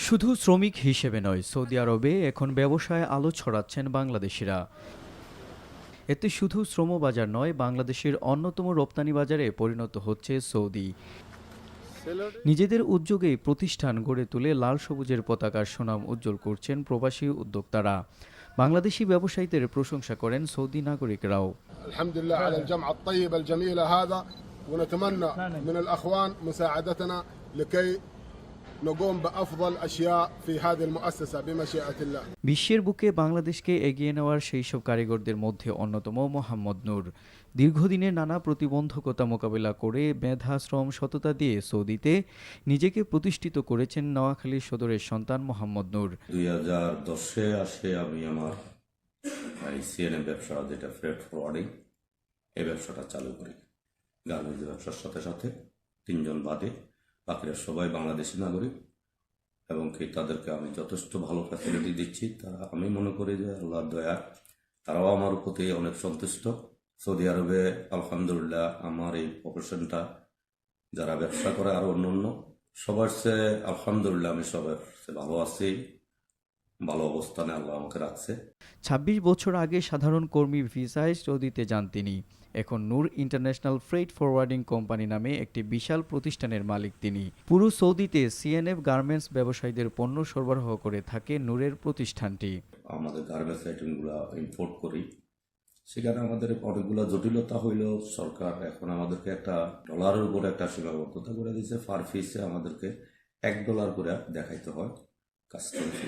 শুধু শ্রমিক হিসেবে নয়, সৌদি আরবে এখন ব্যবসায় আলো ছড়াচ্ছেন বাংলাদেশিরা। এতে শুধু শ্রমবাজার নয়, বাংলাদেশের অন্যতম রপ্তানি বাজারে পরিণত হচ্ছে সৌদি। নিজেদের উদ্যোগেই প্রতিষ্ঠান গড়ে তুলে লাল সবুজের পতাকার সুনাম উজ্জ্বল করছেন প্রবাসী উদ্যোক্তারা। বাংলাদেশি ব্যবসায়ীদের প্রশংসা করেন সৌদি নাগরিকরাও। আলহামদুলিল্লাহ আলা الجمع الطيب الجميل هذا ونتمنى من الاخوان مساعدتنا لكي نقوم بافضل اشياء في هذه المؤسسه بمشيئه الله। বিশ্বের বুকে বাংলাদেশকে এগিয়ে নেওয়ার সেই সব কারিগরদের মধ্যে অন্যতম মোহাম্মদ নূর। দীর্ঘদিনের নানা প্রতিবন্ধকতা মোকাবিলা করে মেধা, শ্রম, সততা দিয়ে সৌদিতে নিজেকে প্রতিষ্ঠিত করেছেন নোয়াখালী সদরের সন্তান মোহাম্মদ নূর। 2010-এ আসে আমি আমার সিএনএম ব্যবসা, যেটা ফ্রেট ফরওয়ার্ডিং, এই ব্যবসাটা চালু করি। গার্মেন্টস ব্যবসার সাথে সাথে 3 জন বাদে বাকিরা সবাই বাংলাদেশি নাগরিক, এবং কি তাদেরকে আমি যথেষ্ট ভালো ফ্যাসিলিটি দিচ্ছি। তারা, আমি মনে করি যে আল্লাহর দয়া, তারাও আমার প্রতি অনেক সন্তুষ্ট। সৌদি আরবে আলহামদুলিল্লাহ আমার এই প্রফেশনটা যারা ব্যবসা করে আর অন্য সবার চেয়ে আলহামদুলিল্লাহ আমি সবার ভালো আছি, ভালো অবস্থানে আল্লাহ আমাকে রাখছে। 26 বছর আগে সাধারণ কর্মী ভিসায় সৌদিতে যান তিনি। এখন নূর ইন্টারন্যাশনাল ফ্রেট ফরওয়ার্ডিং কোম্পানি নামে একটি বিশাল প্রতিষ্ঠানের মালিক তিনি। পুরো সৌদিতে সিএনএফ গার্মেন্টস ব্যবসায়ীদের পণ্য সরবরাহ করে থাকে নূরের প্রতিষ্ঠানটি। আমাদের গার্মেন্টস আইটেমগুলো ইম্পোর্ট করি, সেখানে আমাদের অনেকগুলো জটিলতা হইল। সরকার এখন আমাদেরকে একটা ডলারের উপরে একটা সীমাবদ্ধতা করে দিয়েছে। পার পিসে আমাদেরকে $1 করে দেখাইতে হয় কাস্টমস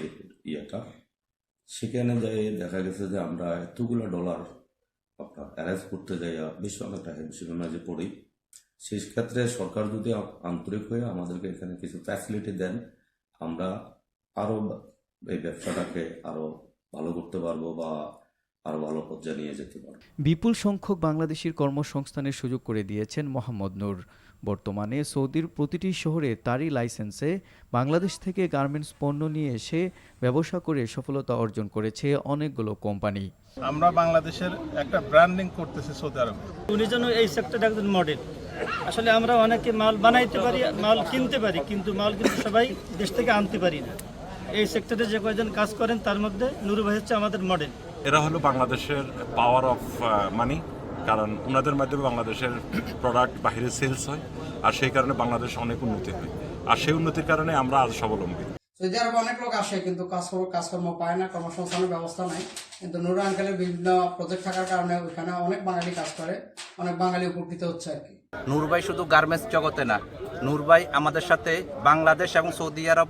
ইয়েটা। সেখানে যাই দেখা গেছে যে আমরা এতগুলো ডলার আপনার অ্যারেঞ্জ করতে যাই বেশ অনেকটা হেমসিমাজে পড়ি। সেই ক্ষেত্রে সরকার যদি আন্তরিক হয়ে আমাদেরকে এখানে কিছু ফ্যাসিলিটি দেন, আমরা আরো এই ব্যবসাটাকে আরো ভালো করতে পারবো বা আরো ভালো পর্যায়ে নিয়ে যেতে পারবো। বিপুল সংখ্যক বাংলাদেশির কর্মসংস্থানের সুযোগ করে দিয়েছেন মোহাম্মদ নূর। বর্তমানে সৌদির প্রতিটি শহরে তারই লাইসেন্সে বাংলাদেশ থেকে গার্মেন্টস পণ্য নিয়ে এসে ব্যবসা করে সফলতা অর্জন করেছে অনেকগুলো কোম্পানি। আমরা বাংলাদেশের একটা ব্র্যান্ডিং করতেছি সৌদি আরবে। উনি যেন এই সেক্টরে একজন মডেল। আসলে আমরা অনেকে মাল বানাইতে পারি, মাল কিনতে পারি, কিন্তু মাল কিন্তু সবাই দেশ থেকে আনতে পারি না। এই সেক্টরে যে কয়েকজন কাজ করেন তার মধ্যে নূর ভাই হচ্ছে আমাদের মডেল। এরা হলো বাংলাদেশের পাওয়ার অফ মানি, কারণ ওনাদের মাধ্যমে বাংলাদেশের প্রোডাক্ট বাইরে সেলস হয়, আর সেই কারণে বাংলাদেশ অনেক উন্নতি হয়, আর সেই উন্নতির কারণে আমরা আজ স্বাবলম্বী। সৌদি আরবে অনেক লোক আসে কিন্তু কাজকর্ম পায় না, কর্মসংস্থানের ব্যবস্থা নাই। কিন্তু নূর আঙ্কেলের বিভিন্ন প্রজেক্ট থাকার কারণে ওইখানে অনেক বাঙালি কাজ করে, অনেক বাঙালি উপকৃত হচ্ছে আর কি। নূর ভাই শুধু গার্মেন্টস জগতে না, নূর ভাই আমাদের সাথে বাংলাদেশ এবং সৌদি আরব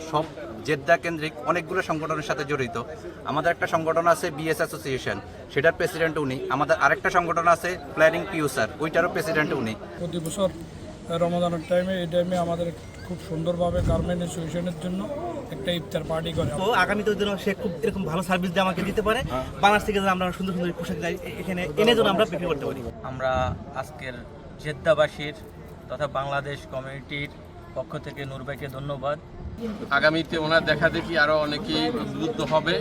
সব জেদ্দা কেন্দ্রিক অনেকগুলো সংগঠনের সাথে জড়িত। আমাদের একটা সংগঠন আছে বিএস অ্যাসোসিয়েশন, সেটার প্রেসিডেন্ট উনি। আমাদের আরেকটা সংগঠন আছে প্ল্যানিং পিউসার, ওইটারও প্রেসিডেন্ট উনি। প্রতি বছর রমজানের টাইমে এই টাইমে আমাদের খুব সুন্দরভাবে গার্মেন্ট অ্যাসোসিয়েশনের জন্য একটা ইফতার পার্টি করে। তো আগামীতে যেন সে খুব এরকম ভালো সার্ভিস দিয়ে আমাকে দিতে পারে, বাংলাদেশ থেকে আমরা সুন্দর সুন্দর পোশাক এখানে এনে যেন আমরা বিক্রি করতে পারি। আমরা আজকের জেদ্দাবাসীর তথা বাংলাদেশ কমিউনিটির পক্ষ থেকে নূর ভাইকে ধন্যবাদ। আগামীতে ওনার দেখা দেখি আরও অনেকেই উদ্বুদ্ধ হবে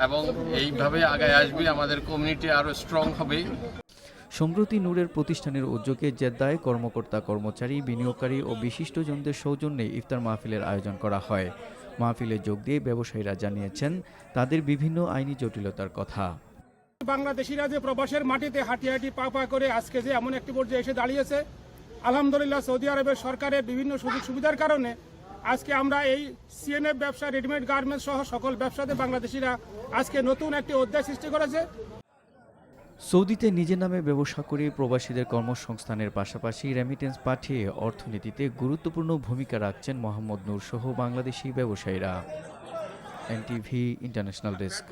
এবং এইভাবে আগায় আসবে, আমাদের কমিউনিটি আরও স্ট্রং হবে। সম্প্রতি নূরের প্রতিষ্ঠানের উদ্যোগে জেদ্দায় কর্মকর্তা, কর্মচারী, বিনিয়োগকারী ও বিশিষ্টজনদের সৌজন্যে ইফতার মাহফিলের আয়োজন করা হয়। মাহফিলে যোগ দিয়ে ব্যবসায়ীরা জানিয়েছেন তাদের বিভিন্ন আইনি জটিলতার কথা। বাংলাদেশিরা যে প্রবাসের মাটিতে হাঁটি হাঁটি পা পা করে আজকে যে এমন একটি পর্যায়ে এসে দাঁড়িয়েছে, আলহামদুলিল্লাহ সৌদি আরবের সরকারের বিভিন্ন সুযোগ সুবিধার কারণে আজকে আমরা এই সিএনএফ ব্যবসা, রেডিমেড গার্মেন্টস সহ সকল ব্যবসাতে বাংলাদেশিরা আজকে নতুন একটি অধ্যায় সৃষ্টি করেছে। সৌদিতে নিজের নামে ব্যবসা করে প্রবাসীদের কর্মসংস্থানের পাশাপাশি রেমিটেন্স পাঠিয়ে অর্থনীতিতে গুরুত্বপূর্ণ ভূমিকা রাখছেন মোহাম্মদ নূর সহ বাংলাদেশি ব্যবসায়ীরা। NTV international desk.